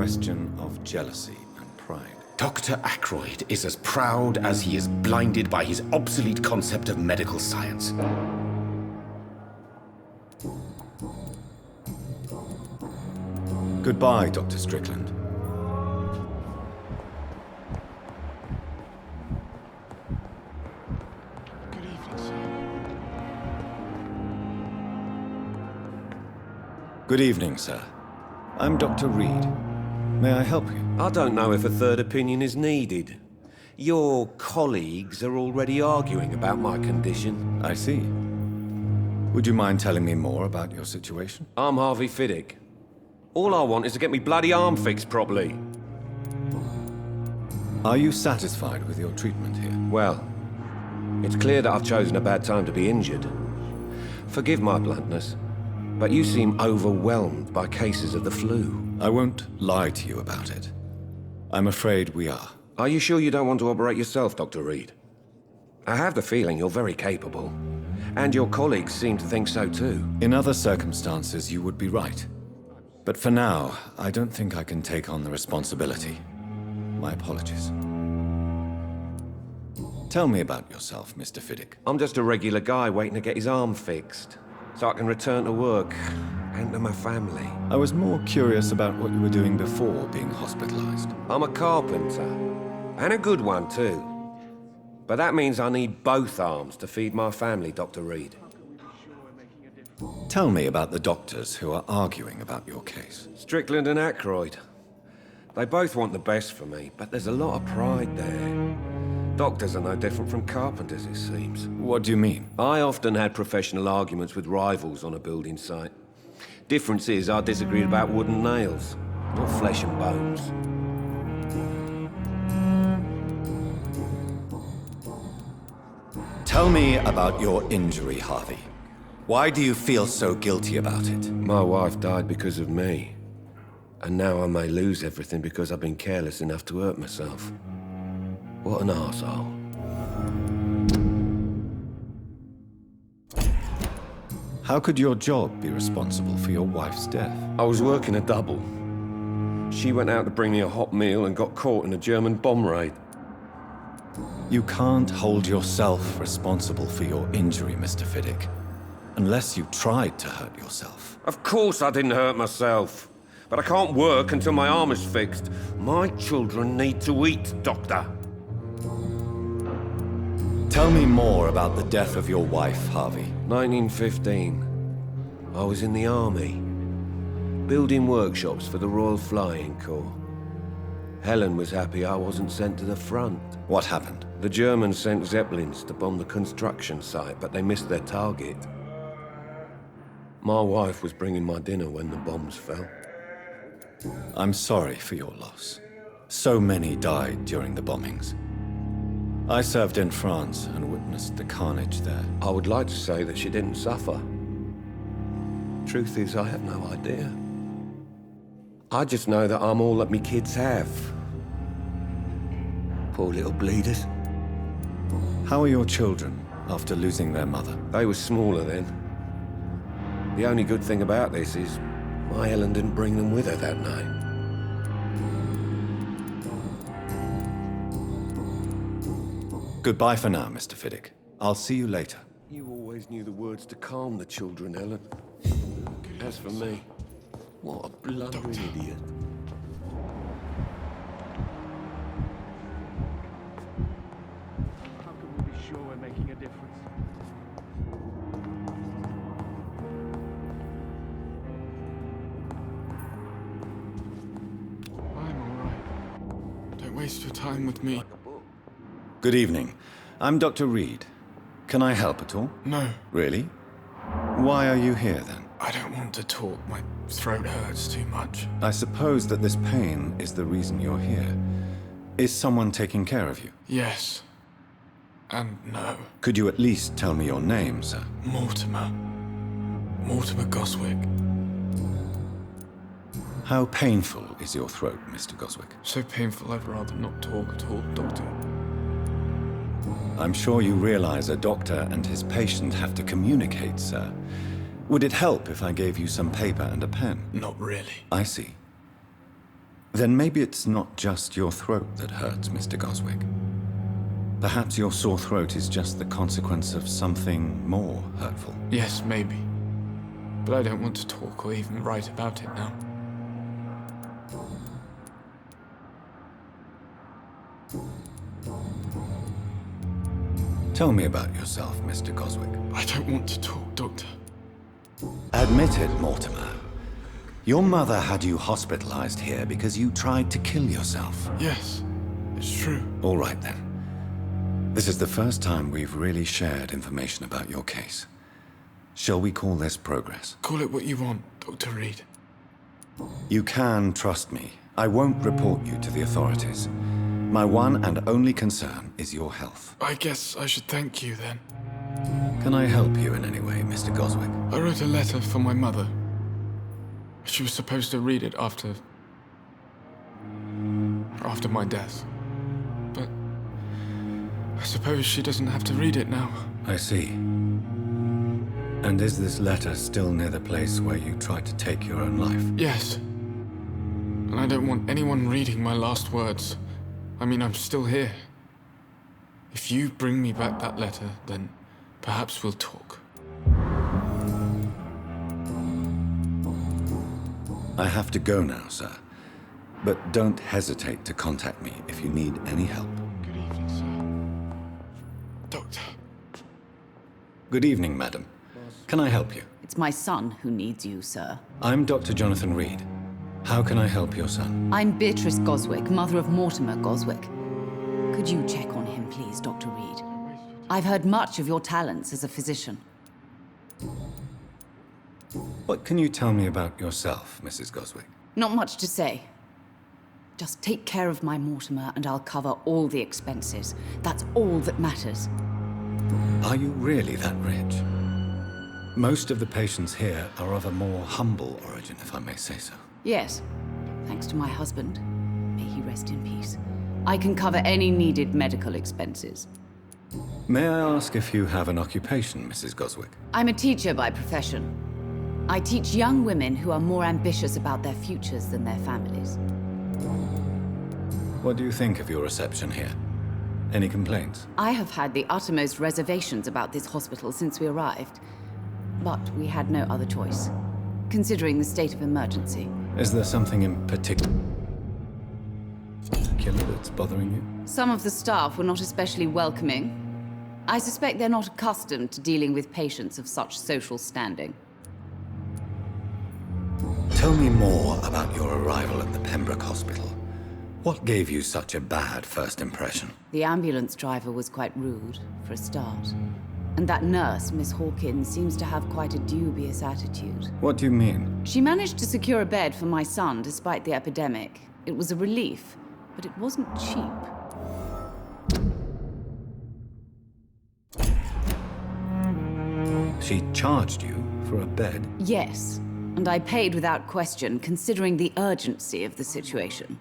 question of jealousy and pride. Dr. Ackroyd is as proud as he is blinded by his obsolete concept of medical science. Goodbye, Dr. Strickland. Good evening, sir. Good evening, sir. I'm Dr. Reed. May I help you? I don't know if a third opinion is needed. Your colleagues are already arguing about my condition. I see. Would you mind telling me more about your situation? I'm Harvey Fiddick. All I want is to get me bloody arm fixed properly. Are you satisfied with your treatment here? Well, it's clear that I've chosen a bad time to be injured. Forgive my bluntness, but you seem overwhelmed by cases of the flu. I won't lie to you about it. I'm afraid we are. Are you sure you don't want to operate yourself, Dr. Reed? I have the feeling you're very capable, and your colleagues seem to think so too. In other circumstances, you would be right. But for now, I don't think I can take on the responsibility. My apologies. Tell me about yourself, Mr. Fiddick. I'm just a regular guy waiting to get his arm fixed, so I can return to work and to my family. I was more curious about what you were doing before being hospitalized. I'm a carpenter, and a good one too. But that means I need both arms to feed my family, Dr. Reed. Tell me about the doctors who are arguing about your case. Strickland and Ackroyd. They both want the best for me, but there's a lot of pride there. Doctors are no different from carpenters, it seems. What do you mean? I often had professional arguments with rivals on a building site. Difference is I disagreed about wooden nails, not flesh and bones. Tell me about your injury, Harvey. Why do you feel so guilty about it? My wife died because of me. And now I may lose everything because I've been careless enough to hurt myself. What an arsehole. How could your job be responsible for your wife's death? I was working a double. She went out to bring me a hot meal and got caught in a German bomb raid. You can't hold yourself responsible for your injury, Mr. Fiddick. Unless you tried to hurt yourself. Of course I didn't hurt myself. But I can't work until my arm is fixed. My children need to eat, Doctor. Tell me more about the death of your wife, Harvey. 1915. I was in the army, building workshops for the Royal Flying Corps. Helen was happy I wasn't sent to the front. What happened? The Germans sent Zeppelins to bomb the construction site, but they missed their target. My wife was bringing my dinner when the bombs fell. I'm sorry for your loss. So many died during the bombings. I served in France and witnessed the carnage there. I would like to say that she didn't suffer. Truth is, I have no idea. I just know that I'm all that me kids have. Poor little bleeders. How are your children after losing their mother? They were smaller then. The only good thing about this is my Helen didn't bring them with her that night. Goodbye for now, Mr. Fiddick. I'll see you later. You always knew the words to calm the children, Helen. As for me, what a blundering idiot. How can we be sure we're making a difference? I'm all right. Don't waste your time with me. Good evening. I'm Dr. Reed. Can I help at all? No, Really? Why are you here then? I don't want to talk. My throat hurts too much. I suppose that this pain is the reason you're here. Is someone taking care of you? Yes. And no. Could you at least tell me your name, sir? Mortimer. Mortimer Goswick. How painful is your throat, Mr. Goswick? So painful I'd rather not talk at all, Doctor. I'm sure you realize a doctor and his patient have to communicate, sir. Would it help if I gave you some paper and a pen? Not really. I see. Then maybe it's not just your throat that hurts, Mr. Goswick. Perhaps your sore throat is just the consequence of something more hurtful. Yes, maybe. But I don't want to talk or even write about it now. Tell me about yourself, Mr. Goswick. I don't want to talk, Doctor. Admit it, Mortimer. Your mother had you hospitalized here because you tried to kill yourself. Yes, it's true. All right, then. This is the first time we've really shared information about your case. Shall we call this progress? Call it what you want, Dr. Reed. You can trust me. I won't report you to the authorities. My one and only concern is your health. I guess I should thank you then. Can I help you in any way, Mr. Goswick? I wrote a letter for my mother. She was supposed to read it after my death. But I suppose she doesn't have to read it now. I see. And is this letter still near the place where you tried to take your own life? Yes. And I don't want anyone reading my last words. I mean, I'm still here. If you bring me back that letter, then perhaps we'll talk. I have to go now, sir. But don't hesitate to contact me if you need any help. Good evening, sir. Doctor. Good evening, madam. Can I help you? It's my son who needs you, sir. I'm Dr. Jonathan Reed. How can I help your son? I'm Beatrice Goswick, mother of Mortimer Goswick. Could you check on him, please, Dr. Reed? I've heard much of your talents as a physician. What can you tell me about yourself, Mrs. Goswick? Not much to say. Just take care of my Mortimer and I'll cover all the expenses. That's all that matters. Are you really that rich? Most of the patients here are of a more humble origin, if I may say so. Yes, thanks to my husband. May he rest in peace. I can cover any needed medical expenses. May I ask if you have an occupation, Mrs. Goswick? I'm a teacher by profession. I teach young women who are more ambitious about their futures than their families. What do you think of your reception here? Any complaints? I have had the uttermost reservations about this hospital since we arrived. But we had no other choice, considering the state of emergency. Is there something in particular that's bothering you? Some of the staff were not especially welcoming. I suspect they're not accustomed to dealing with patients of such social standing. Tell me more about your arrival at the Pembroke Hospital. What gave you such a bad first impression? The ambulance driver was quite rude, for a start. And that nurse, Miss Hawkins, seems to have quite a dubious attitude. What do you mean? She managed to secure a bed for my son despite the epidemic. It was a relief, but it wasn't cheap. She charged you for a bed? Yes, and I paid without question, considering the urgency of the situation.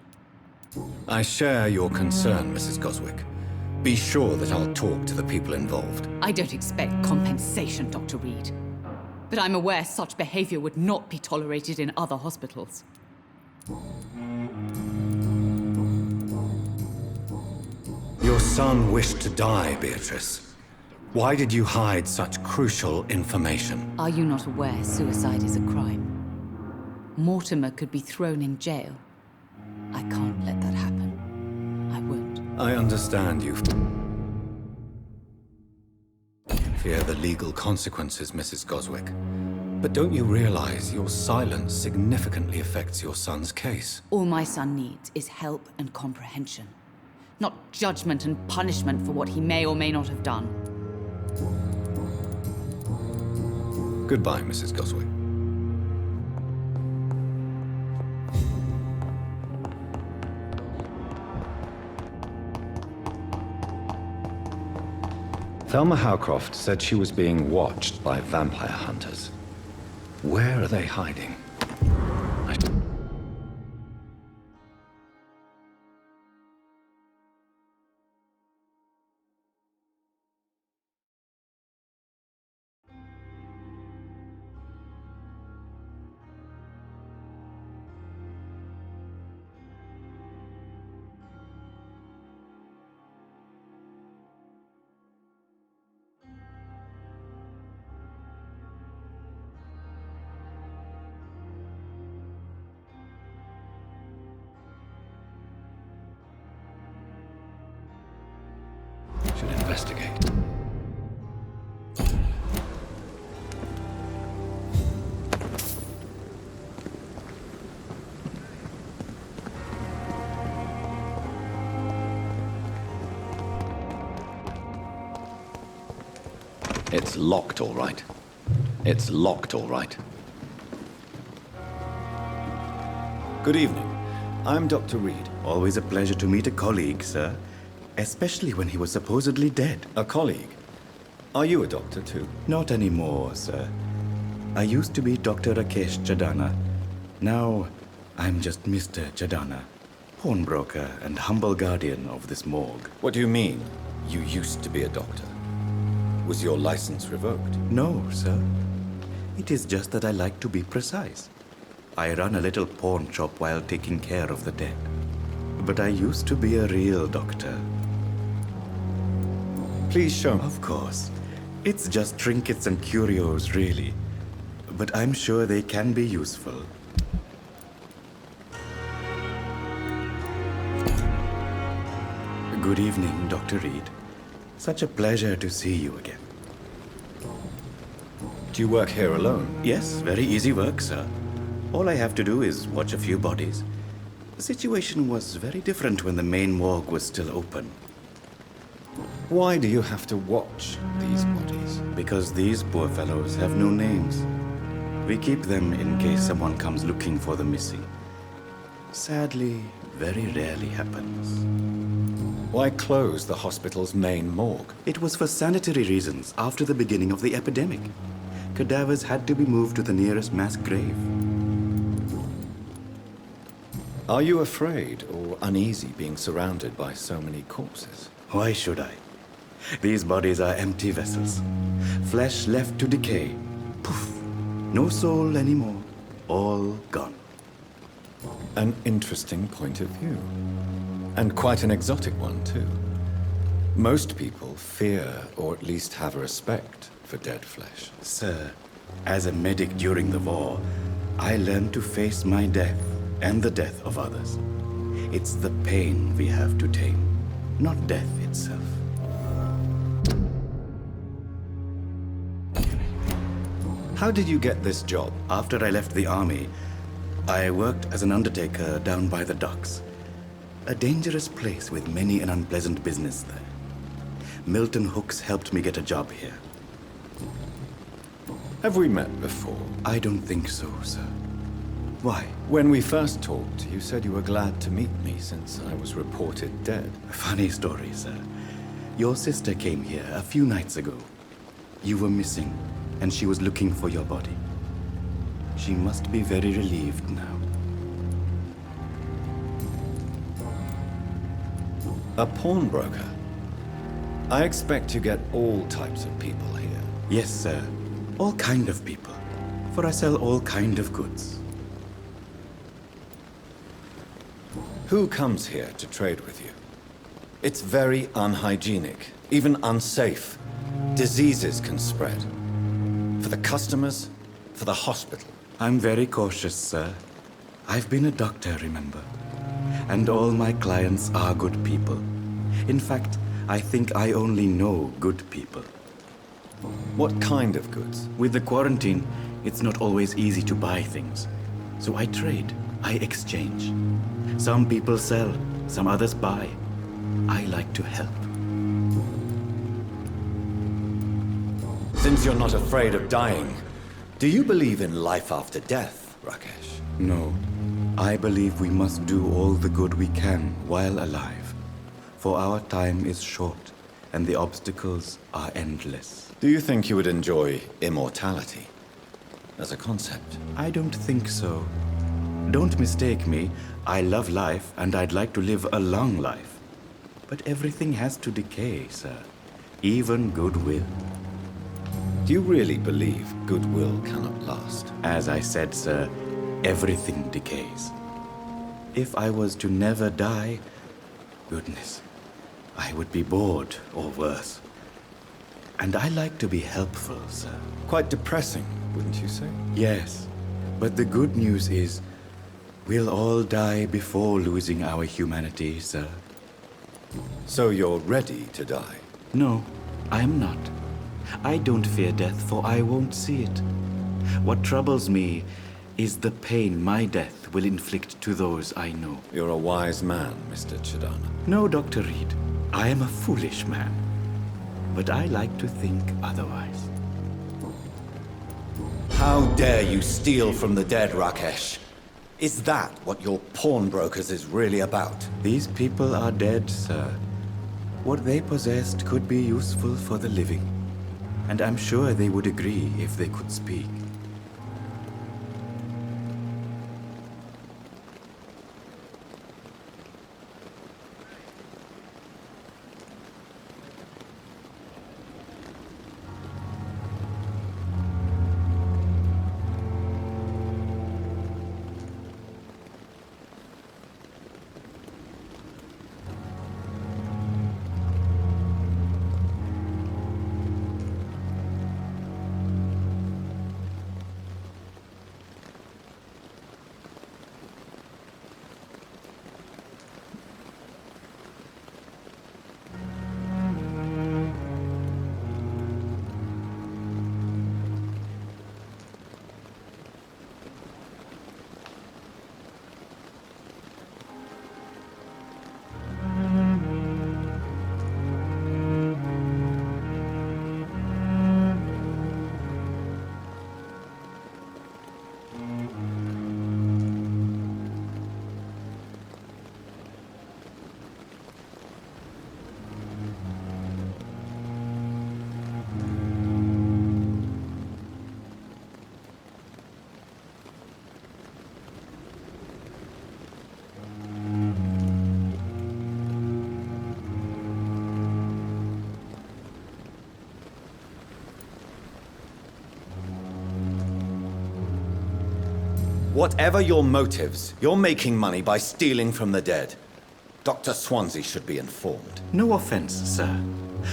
I share your concern, Mrs. Goswick. Be sure that I'll talk to the people involved. I don't expect compensation, Dr. Reed. But I'm aware such behavior would not be tolerated in other hospitals. Your son wished to die, Beatrice. Why did you hide such crucial information? Are you not aware suicide is a crime? Mortimer could be thrown in jail. I can't let that happen. I won't. I understand you fear the legal consequences, Mrs. Goswick. But don't you realize your silence significantly affects your son's case? All my son needs is help and comprehension. Not judgment and punishment for what he may or may not have done. Goodbye, Mrs. Goswick. Thelma Howcroft said she was being watched by vampire hunters. Where are they hiding? investigate. It's locked, all right. It's locked, all right. Good evening. I'm Dr. Reed. Always a pleasure to meet a colleague, sir. Especially when he was supposedly dead. A colleague. Are you a doctor, too? Not anymore, sir. I used to be Dr. Rakesh Chadana. Now, I'm just Mr. Chadana, pawnbroker and humble guardian of this morgue. What do you mean, you used to be a doctor? Was your license revoked? No, sir. It is just that I like to be precise. I run a little pawn shop while taking care of the dead. But I used to be a real doctor. Please show me. Of course. It's just trinkets and curios, really. But I'm sure they can be useful. Good evening, Dr. Reed. Such a pleasure to see you again. Do you work here alone? Yes, very easy work, sir. All I have to do is watch a few bodies. The situation was very different when the main morgue was still open. Why do you have to watch these bodies? Because these poor fellows have no names. We keep them in case someone comes looking for the missing. Sadly, very rarely happens. Why close the hospital's main morgue? It was for sanitary reasons after the beginning of the epidemic. Cadavers had to be moved to the nearest mass grave. Are you afraid or uneasy being surrounded by so many corpses? Why should I? These bodies are empty vessels. Flesh left to decay. Poof. No soul anymore. All gone. An interesting point of view. And quite an exotic one, too. Most people fear, or at least have a respect, for dead flesh. Sir, as a medic during the war, I learned to face my death and the death of others. It's the pain we have to tame, not death itself. How did you get this job? After I left the army, I worked as an undertaker down by the docks. A dangerous place with many an unpleasant business there. Milton Hooks helped me get a job here. Have we met before? I don't think so, sir. Why? When we first talked, you said you were glad to meet me since I was reported dead. Funny story, sir. Your sister came here a few nights ago. You were missing, and she was looking for your body. She must be very relieved now. A pawnbroker? I expect you get all types of people here. Yes, sir. All kind of people. For I sell all kind of goods. Who comes here to trade with you? It's very unhygienic, even unsafe. Diseases can spread. For the customers, for the hospital. I'm very cautious, sir. I've been a doctor, remember? And all my clients are good people. In fact, I think I only know good people. What kind of goods? With the quarantine, it's not always easy to buy things. So I trade, I exchange. Some people sell, some others buy. I like to help. Since you're not afraid of dying, do you believe in life after death, Rakesh? No, I believe we must do all the good we can while alive. For our time is short, and the obstacles are endless. Do you think you would enjoy immortality as a concept? I don't think so. Don't mistake me. I love life, and I'd like to live a long life. But everything has to decay, sir. Even goodwill. Do you really believe goodwill cannot last? As I said, sir, everything decays. If I was to never die, goodness, I would be bored or worse. And I like to be helpful, sir. Quite depressing, wouldn't you say? Yes, but the good news is we'll all die before losing our humanity, sir. So you're ready to die? No, I am not. I don't fear death, for I won't see it. What troubles me is the pain my death will inflict to those I know. You're a wise man, Mr. Chidana. No, Dr. Reed. I am a foolish man. But I like to think otherwise. How dare you steal from the dead, Rakesh? Is that what your pawnbrokers is really about? These people are dead, sir. What they possessed could be useful for the living. And I'm sure they would agree if they could speak. Whatever your motives, you're making money by stealing from the dead. Dr. Swansea should be informed. No offense, sir,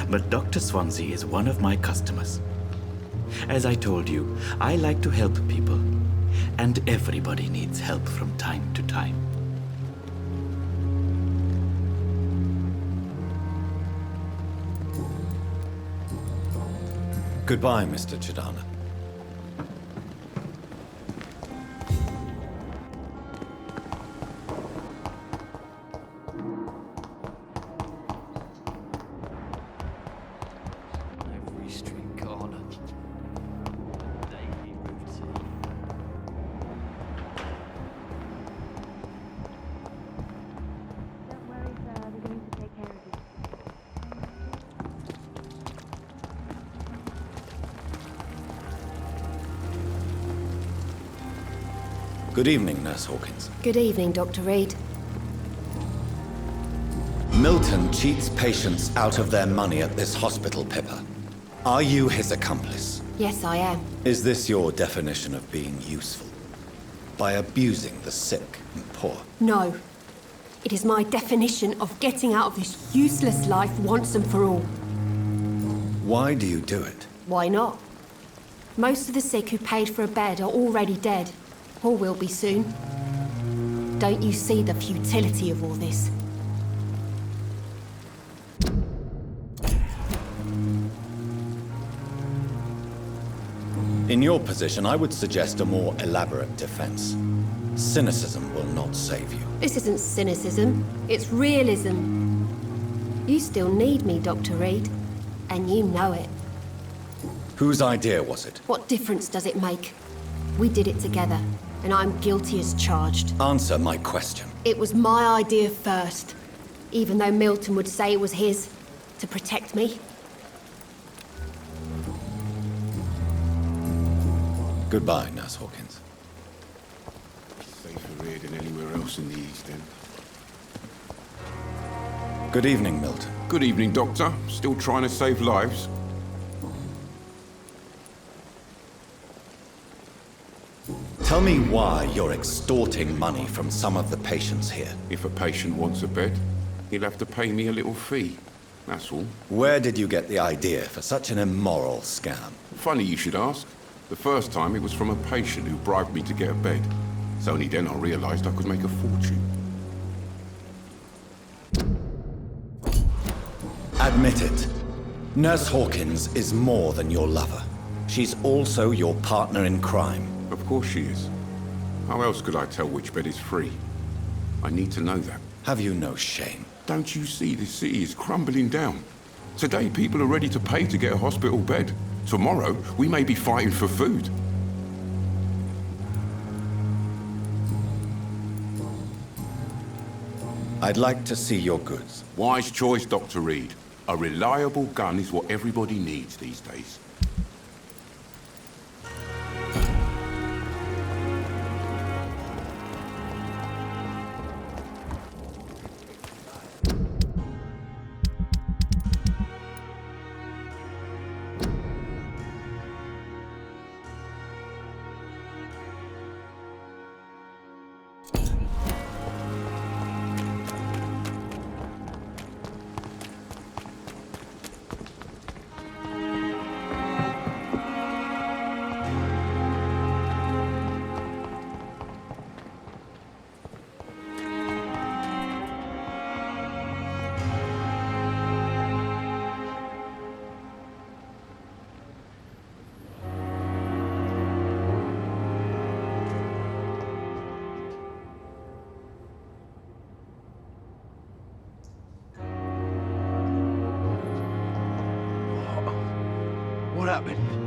but Dr. Swansea is one of my customers. As I told you, I like to help people, and everybody needs help from time to time. Goodbye, Mr. Chidana. Every street corner. Daily routine. Don't worry, sir. We're going to take care of you. Good evening, Nurse Hawkins. Good evening, Dr. Reed. Milton cheats patients out of their money at this hospital, Pippa. Are you his accomplice? Yes, I am. Is this your definition of being useful? By abusing the sick and poor? No. It is my definition of getting out of this useless life once and for all. Why do you do it? Why not? Most of the sick who paid for a bed are already dead, or will be soon. Don't you see the futility of all this? In your position, I would suggest a more elaborate defense. Cynicism will not save you. This isn't cynicism, it's realism. You still need me, Dr. Reed, and you know it. Whose idea was it? What difference does it make? We did it together, and I'm guilty as charged. Answer my question. It was my idea first, even though Milton would say it was his, to protect me. Goodbye, Nurse Hawkins. Safer here than anywhere else in the East End. Good evening, Milton. Good evening, Doctor. Still trying to save lives? Tell me why you're extorting money from some of the patients here. If a patient wants a bed, he'll have to pay me a little fee. That's all. Where did you get the idea for such an immoral scam? Funny you should ask. The first time it was from a patient who bribed me to get a bed. It's only then I realized I could make a fortune. Admit it. Nurse Hawkins is more than your lover. She's also your partner in crime. Of course she is. How else could I tell which bed is free? I need to know that. Have you no shame? Don't you see this city is crumbling down? Today, people are ready to pay to get a hospital bed. Tomorrow, we may be fighting for food. I'd like to see your goods. Wise choice, Dr. Reed. A reliable gun is what everybody needs these days. What happened?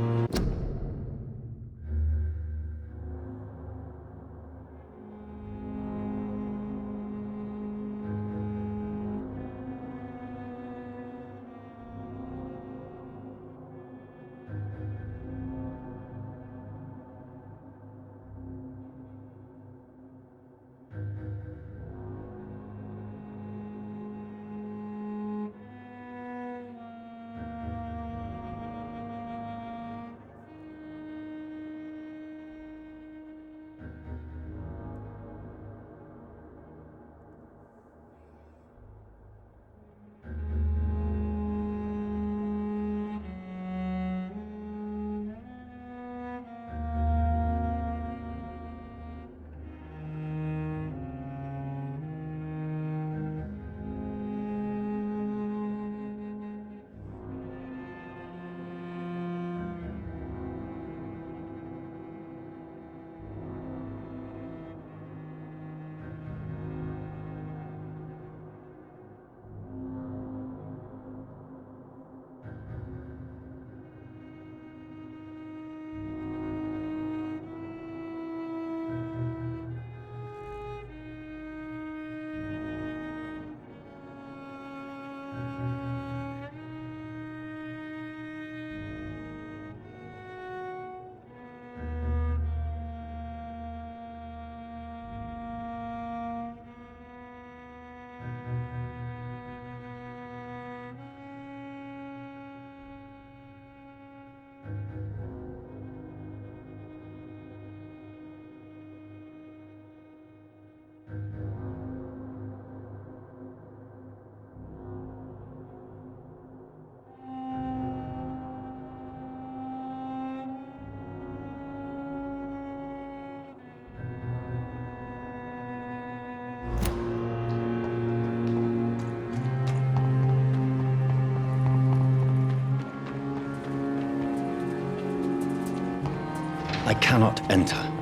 I cannot enter.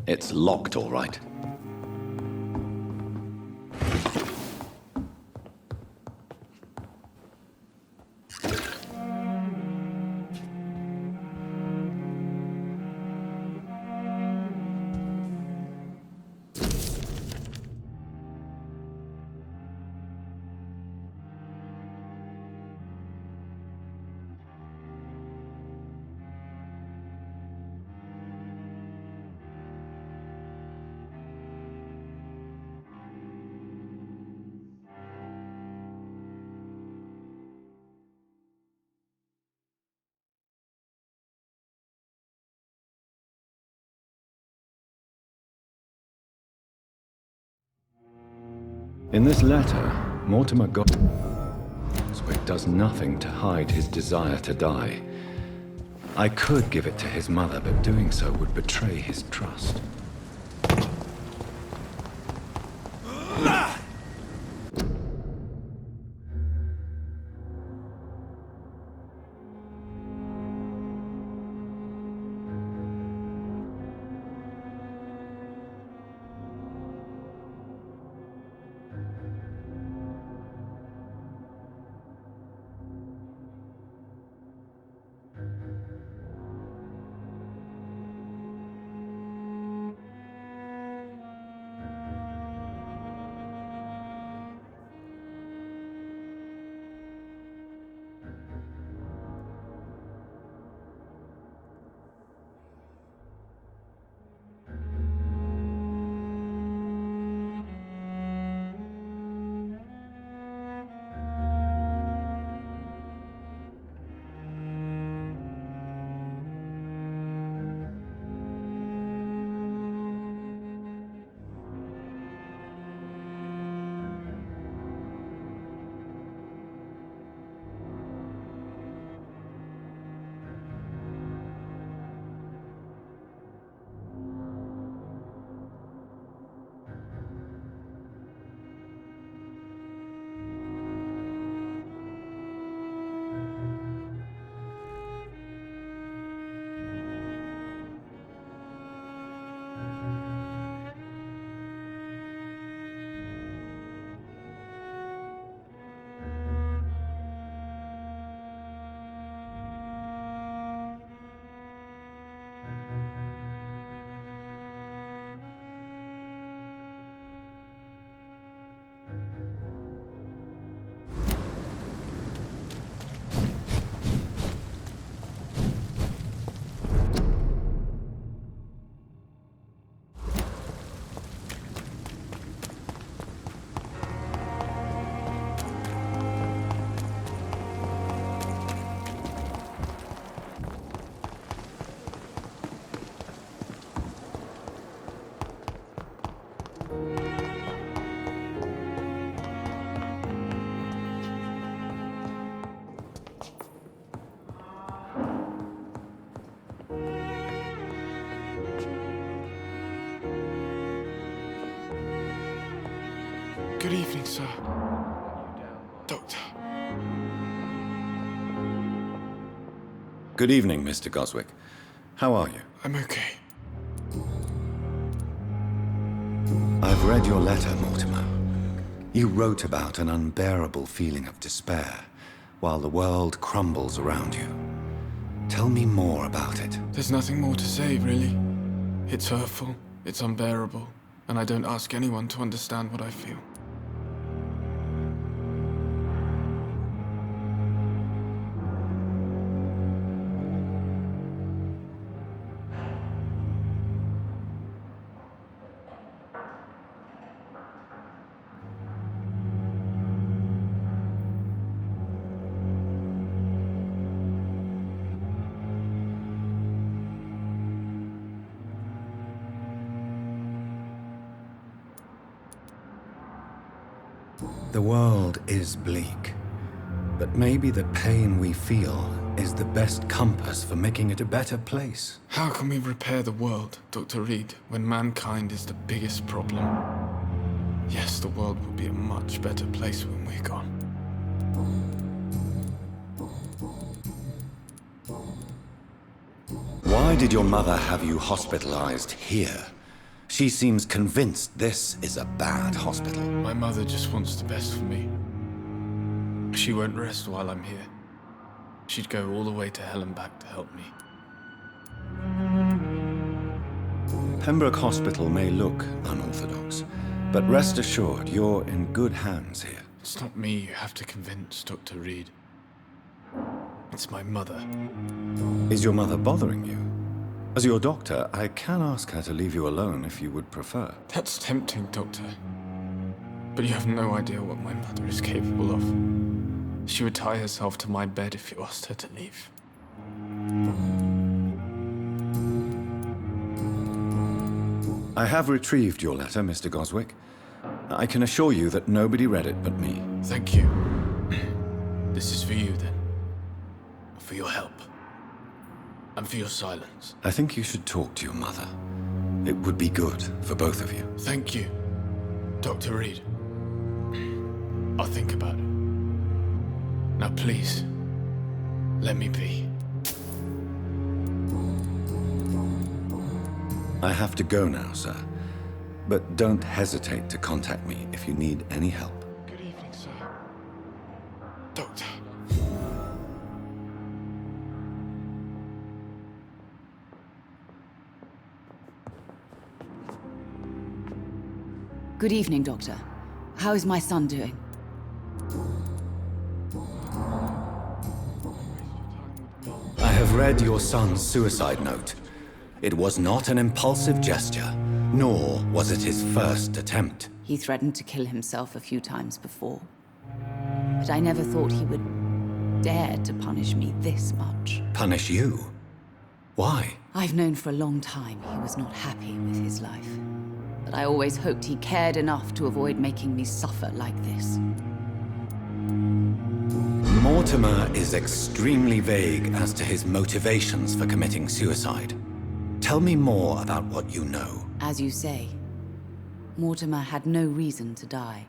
It's locked, all right. In this letter, Mortimer Goswick does nothing to hide his desire to die. I could give it to his mother, but doing so would betray his trust. Good evening, sir. Doctor. Good evening, Mr. Goswick. How are you? I'm okay. I've read your letter, Mortimer. You wrote about an unbearable feeling of despair while the world crumbles around you. Tell me more about it. There's nothing more to say, really. It's hurtful, it's unbearable, and I don't ask anyone to understand what I feel. The world is bleak, but maybe the pain we feel is the best compass for making it a better place. How can we repair the world, Dr. Reed, when mankind is the biggest problem? Yes, the world will be a much better place when we're gone. Why did your mother have you hospitalized here? She seems convinced this is a bad hospital. My mother just wants the best for me. She won't rest while I'm here. She'd go all the way to hell and back to help me. Pembroke Hospital may look unorthodox, but rest assured you're in good hands here. It's not me you have to convince, Dr. Reed. It's my mother. Is your mother bothering you? As your doctor, I can ask her to leave you alone if you would prefer. That's tempting, Doctor. But you have no idea what my mother is capable of. She would tie herself to my bed if you asked her to leave. I have retrieved your letter, Mr. Goswick. I can assure you that nobody read it but me. Thank you. This is for you, then. For your help. And for your silence. I think you should talk to your mother. It would be good for both of you. Thank you, Dr. Reed. I'll think about it. Now please, let me be. I have to go now, sir. But don't hesitate to contact me if you need any help. Good evening, sir. Doctor. Good evening, Doctor. How is my son doing? I have read your son's suicide note. It was not an impulsive gesture, nor was it his first attempt. He threatened to kill himself a few times before. But I never thought he would dare to punish me this much. Punish you? Why? I've known for a long time he was not happy with his life. But I always hoped he cared enough to avoid making me suffer like this. Mortimer is extremely vague as to his motivations for committing suicide. Tell me more about what you know. As you say, Mortimer had no reason to die.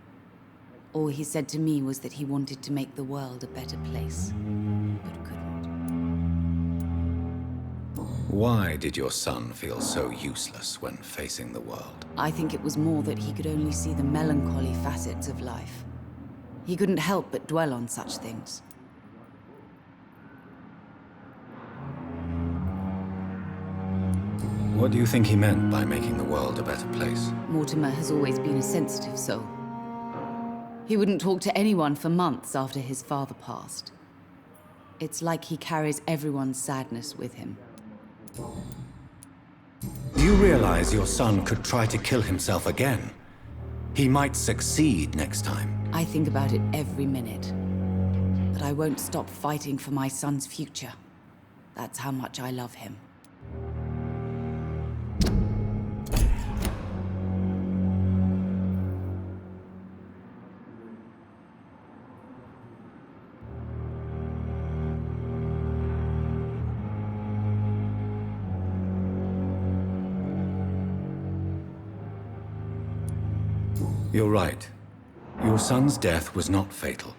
All he said to me was that he wanted to make the world a better place, but couldn't. Why did your son feel so useless when facing the world? I think it was more that he could only see the melancholy facets of life. He couldn't help but dwell on such things. What do you think he meant by making the world a better place? Mortimer has always been a sensitive soul. He wouldn't talk to anyone for months after his father passed. It's like he carries everyone's sadness with him. Do you realize your son could try to kill himself again? He might succeed next time. I think about it every minute. But I won't stop fighting for my son's future. That's how much I love him. You're right. Your son's death was not fatal.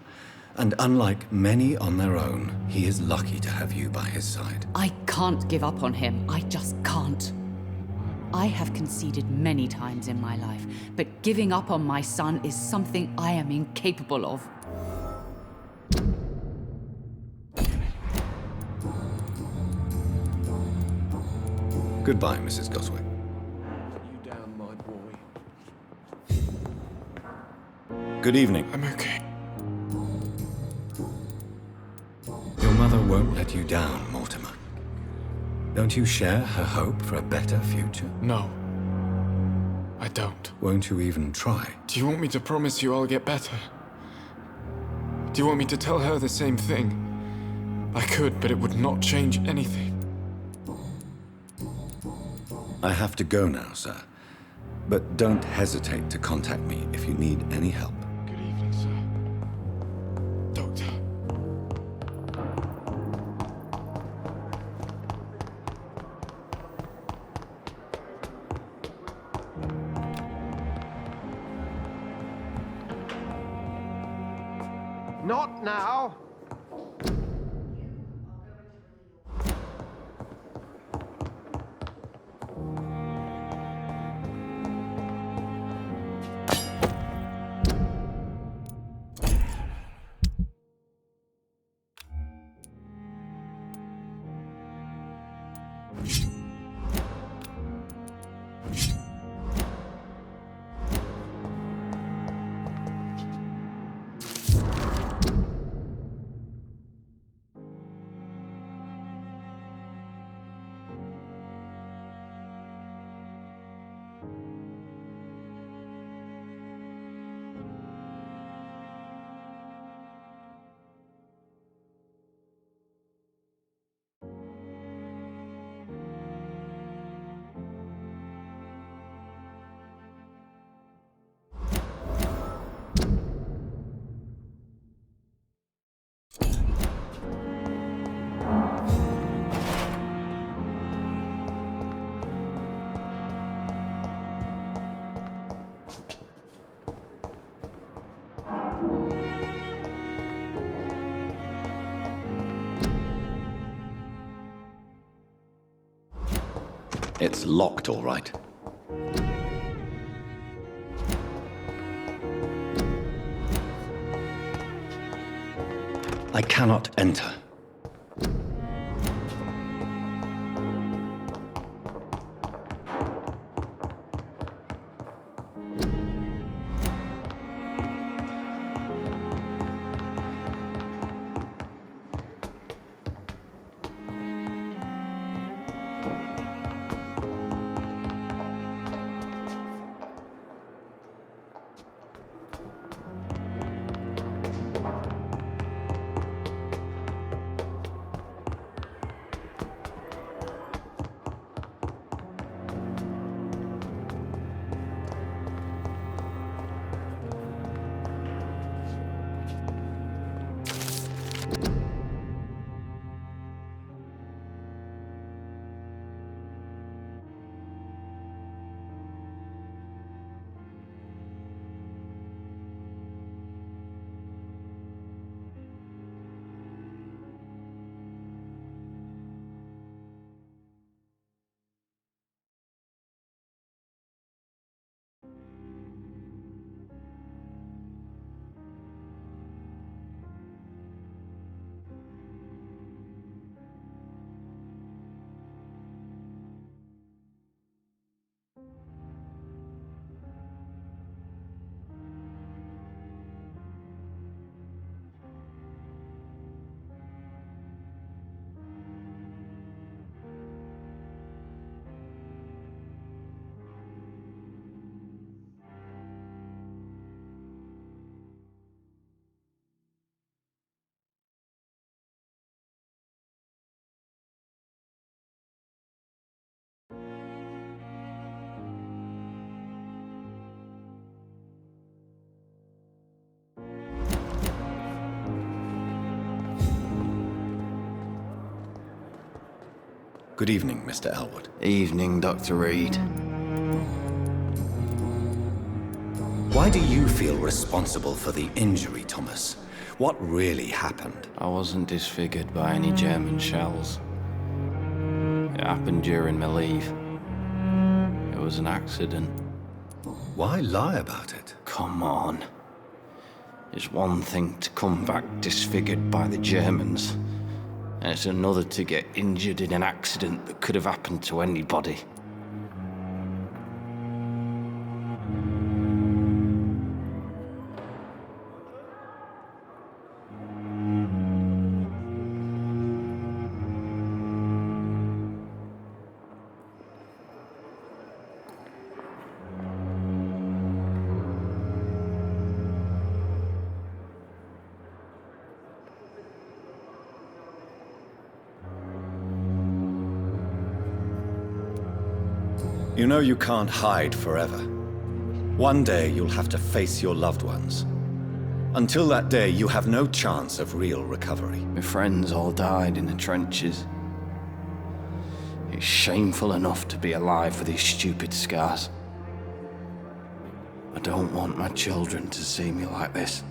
And unlike many on their own, he is lucky to have you by his side. I can't give up on him. I just can't. I have conceded many times in my life, but giving up on my son is something I am incapable of. Goodbye, Mrs. Goswick. You down, my boy? Good evening. I'm okay. Your mother won't let you down, Mortimer. Don't you share her hope for a better future? No. I don't. Won't you even try? Do you want me to promise you I'll get better? Do you want me to tell her the same thing? I could, but it would not change anything. I have to go now, sir. But don't hesitate to contact me if you need any help. Good evening, sir. Doctor. Not now. It's locked, all right. I cannot enter. Good evening, Mr. Elwood. Evening, Dr. Reed. Why do you feel responsible for the injury, Thomas? What really happened? I wasn't disfigured by any German shells. It happened during my leave. It was an accident. Why lie about it? Come on. It's one thing to come back disfigured by the Germans, and it's another to get injured in an accident that could have happened to anybody. You know you can't hide forever. One day you'll have to face your loved ones. Until that day, you have no chance of real recovery. My friends all died in the trenches. It's shameful enough to be alive with these stupid scars. I don't want my children to see me like this.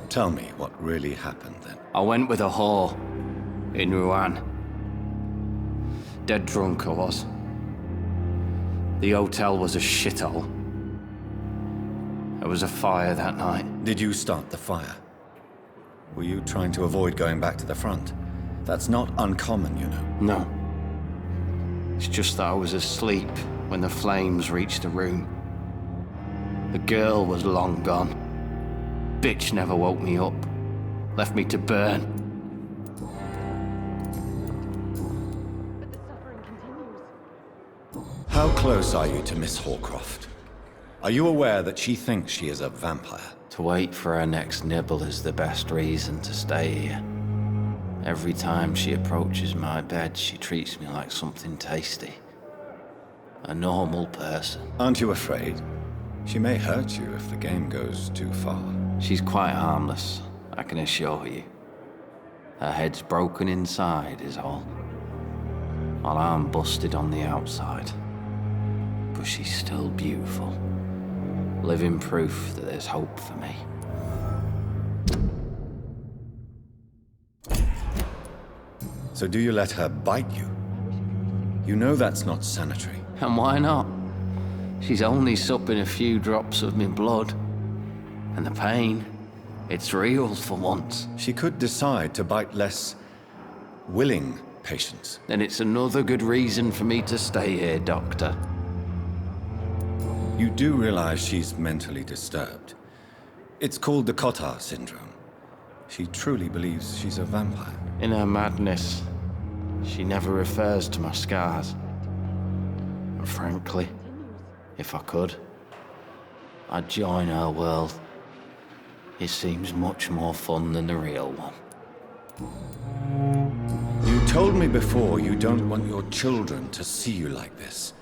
Tell me what really happened then. I went with a whore in Rouen. Dead drunk I was. The hotel was a shithole. There was a fire that night. Did you start the fire? Were you trying to avoid going back to the front? That's not uncommon, you know. No. It's just that I was asleep when the flames reached the room. The girl was long gone. Bitch never woke me up. Left me to burn. But the suffering continues. How close are you to Miss Horcroft? Are you aware that she thinks she is a vampire? To wait for her next nibble is the best reason to stay here. Every time she approaches my bed, she treats me like something tasty. A normal person. Aren't you afraid? She may hurt you if the game goes too far. She's quite harmless, I can assure you. Her head's broken inside is all. While I'm busted on the outside. But she's still beautiful. Living proof that there's hope for me. So do you let her bite you? You know that's not sanitary. And why not? She's only supping a few drops of me blood. And the pain, it's real for once. She could decide to bite less willing patients. Then it's another good reason for me to stay here, Doctor. You do realize she's mentally disturbed. It's called the Cotard syndrome. She truly believes she's a vampire. In her madness, she never refers to my scars. And frankly, if I could, I'd join her world. It seems much more fun than the real one. You told me before you don't want your children to see you like this.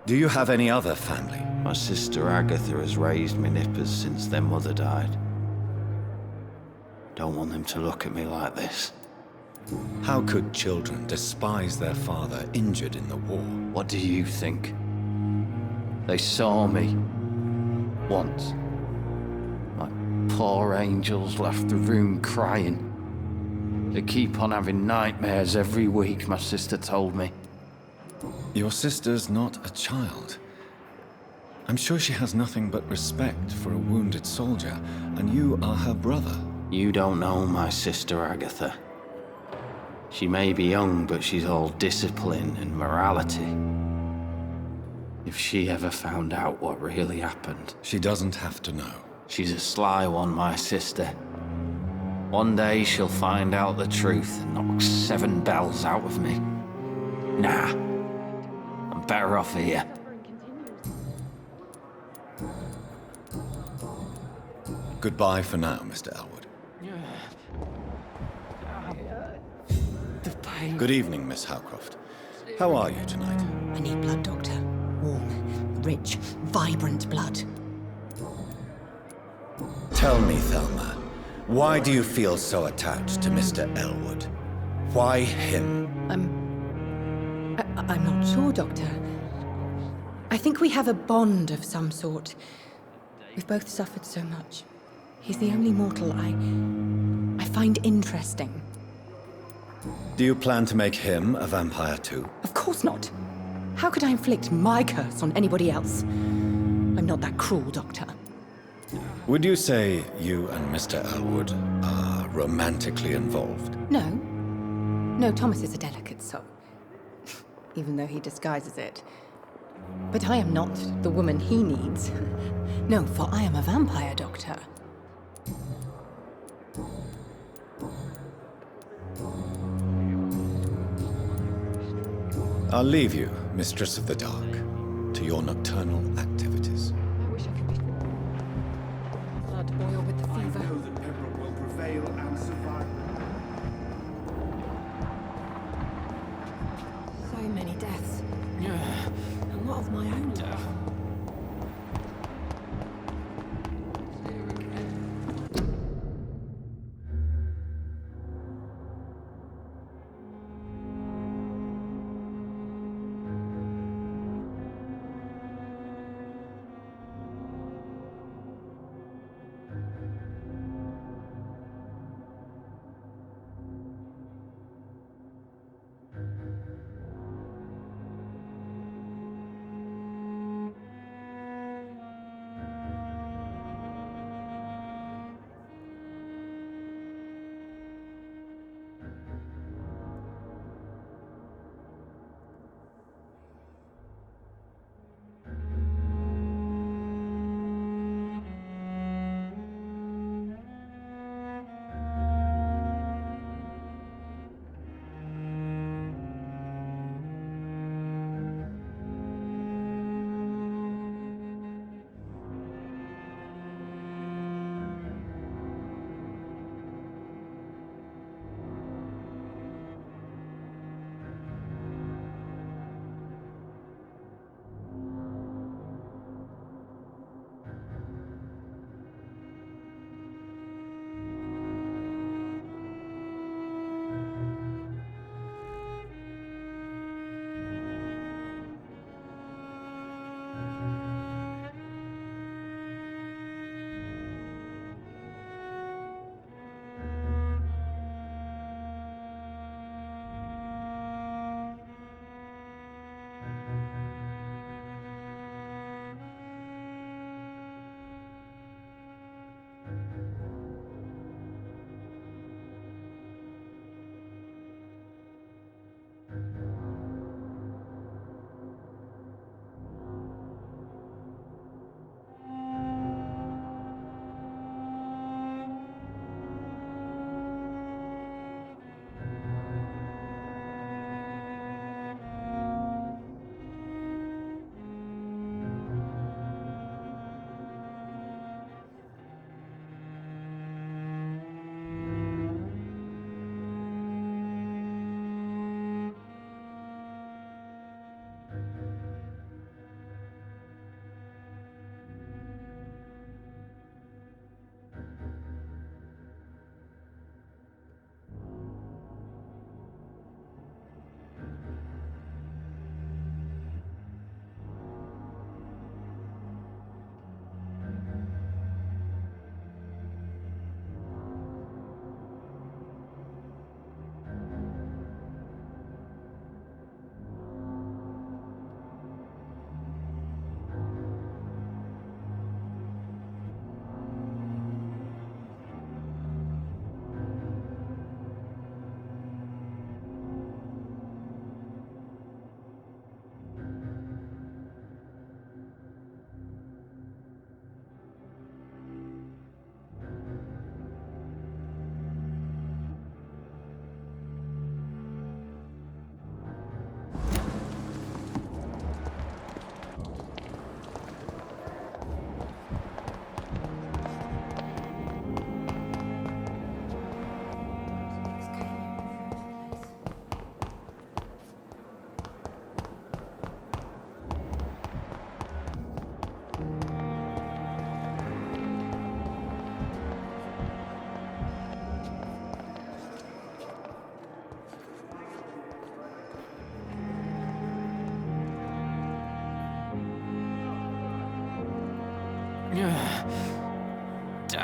Do you have any other family? My sister Agatha has raised me nippers since their mother died. Don't want them to look at me like this. How could children despise their father injured in the war? What do you think? They saw me. Once. My poor angels left the room crying. They keep on having nightmares every week, my sister told me. Your sister's not a child. I'm sure she has nothing but respect for a wounded soldier, and you are her brother. You don't know my sister Agatha. She may be young, but she's all discipline and morality. If she ever found out what really happened... She doesn't have to know. She's a sly one, my sister. One day she'll find out the truth and knock 7 bells out of me. Nah. I'm better off here. Goodbye for now, Mr. Elwood. The pain. Good evening, Miss Howcroft. How are you tonight? I need blood, Doctor. Warm, rich, vibrant blood. Tell me, Thelma, why do you feel so attached to Mr. Elwood? Why him? I'm not sure, Doctor. I think we have a bond of some sort. We've both suffered so much. He's the only mortal I find interesting. Do you plan to make him a vampire too? Of course not. How could I inflict my curse on anybody else? I'm not that cruel, Doctor. Would you say you and Mr. Elwood are romantically involved? No. No, Thomas is a delicate soul. Even though he disguises it. But I am not the woman he needs. No, for I am a vampire, Doctor. I'll leave you, Mistress of the Dark, to your nocturnal activities. I wish I could be... Blood boil with the fever. that Pembroke will prevail and survive. So many deaths. A lot of my own.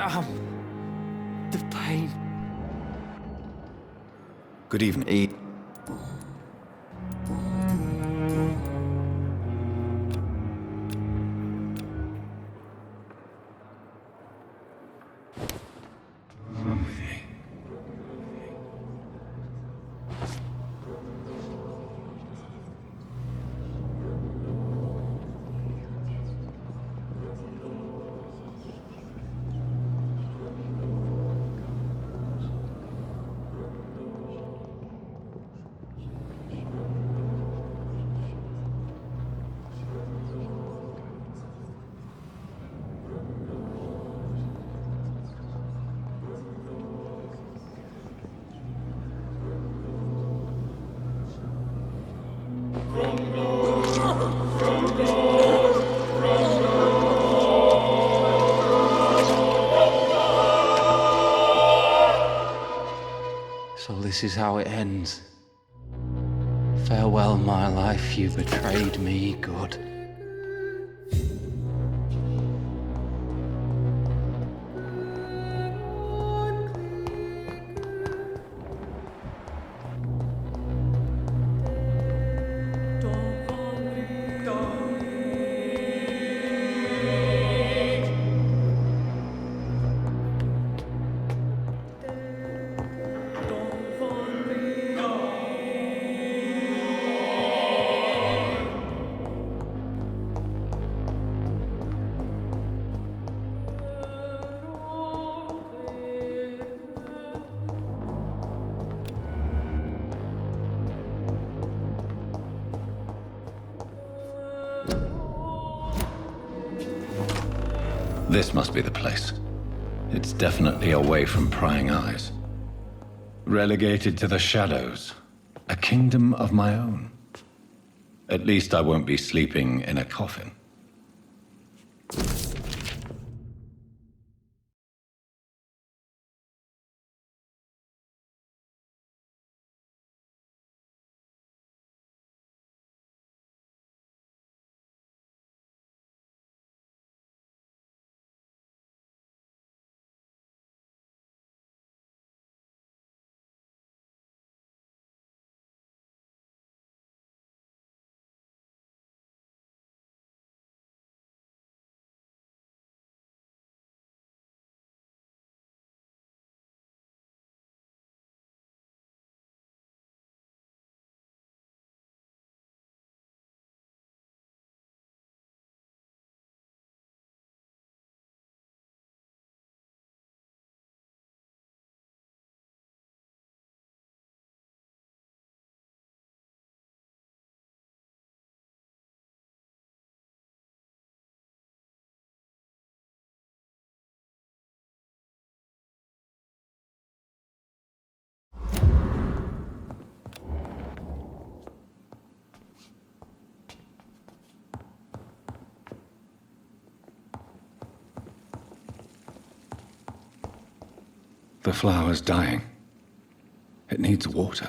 The pain. Good evening. So this is how it ends. Farewell, my life, you betrayed me, good. This must be the place. It's definitely away from prying eyes. Relegated to the shadows. A kingdom of my own. At least I won't be sleeping in a coffin. The flower's dying. It needs water.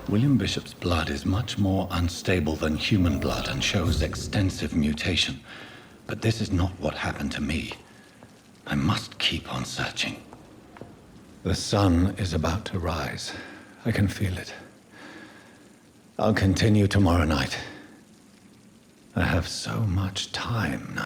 William Bishop's blood is much more unstable than human blood and shows extensive mutation. But this is not what happened to me. I must keep on searching. The sun is about to rise. I can feel it. I'll continue tomorrow night. I have so much time now.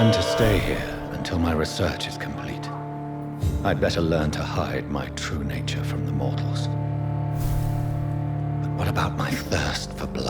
I'm to stay here until my research is complete. I'd better learn to hide my true nature from the mortals. But what about my thirst for blood?